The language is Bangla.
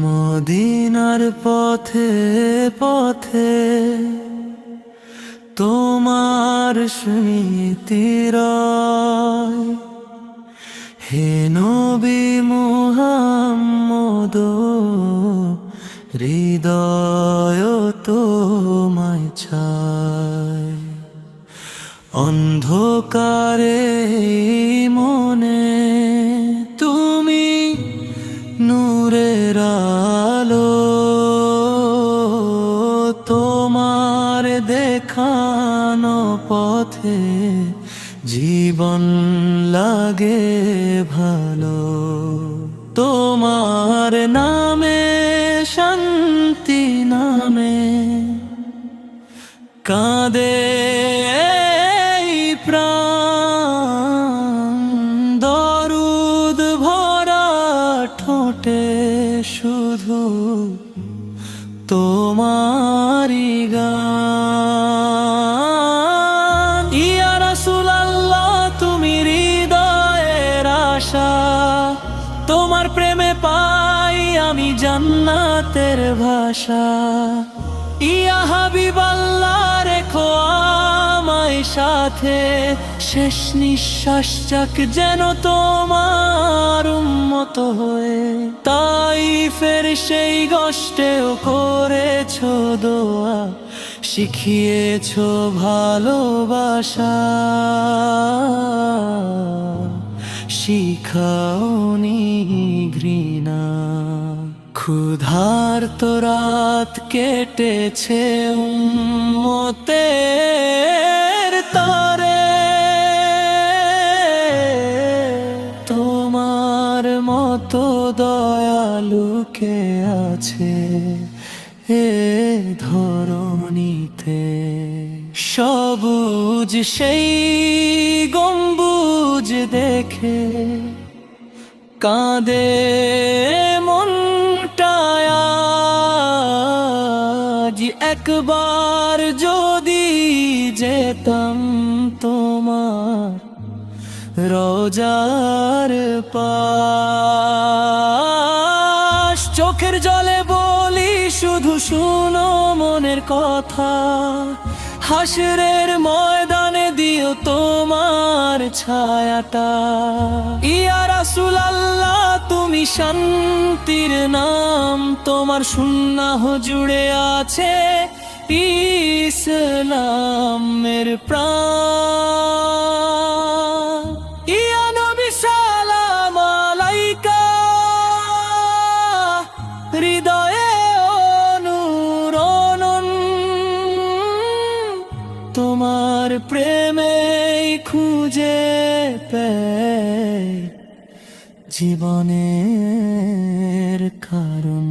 মদিনার পথে পথে তোমার স্মৃতির হে নবী মুহাম্মদ, হৃদয় তোমায় চায়। অন্ধকারে মনে তুমি নূরের আলো, তোমার দেখানো পথে জীবন লাগে ভালো। তোমার নামে শান্তি নামে কাঁদে প্রাণ, দরুদ ভরা ঠোঁটে শুধু তোমারি গান। ইয়া রাসূলুল্লাহ তুমি হৃদয়ের আশা, তোমার প্রেমে পাই আমি জান্নাতের ভাষা। ইয়া হাবিবাল্লাহ রেখো আমায় সাথে, শেষ নিঃশ্বাস যাক যেন তোমার উম্মত হয়ে। তাইফের সেই কষ্টেও করেছো দোয়া, শিখিয়েছো ভালোবাসা, শিখাওনি ঘৃণা। ক্ষুধার্ত রাত কেটেছে উম্মতের তরে, তোমার মতো দয়ালু কে আছে এ ধরণীতে। সবুজ সেই গম্বুজ দেখে কাঁদে মনটায় আজ, একবার যদি যেতাম তোমার রোজার পাশ। চোখের জলে বলি শুধু শুনো মনের কথা, হাসরের ময়দানে দিও তোমার ছায়াটা। ইয়া রাসূলুল্লাহ তুমি শান্তির নাম, তোমার সুন্নাহ জুড়ে আছে ইসলামের প্রাণ। ইয়া নবী সালাম আলাইকা, হৃদয়ে নূর তোমার প্রেমে খুঁজে পেয়ে জীবনের কারণ।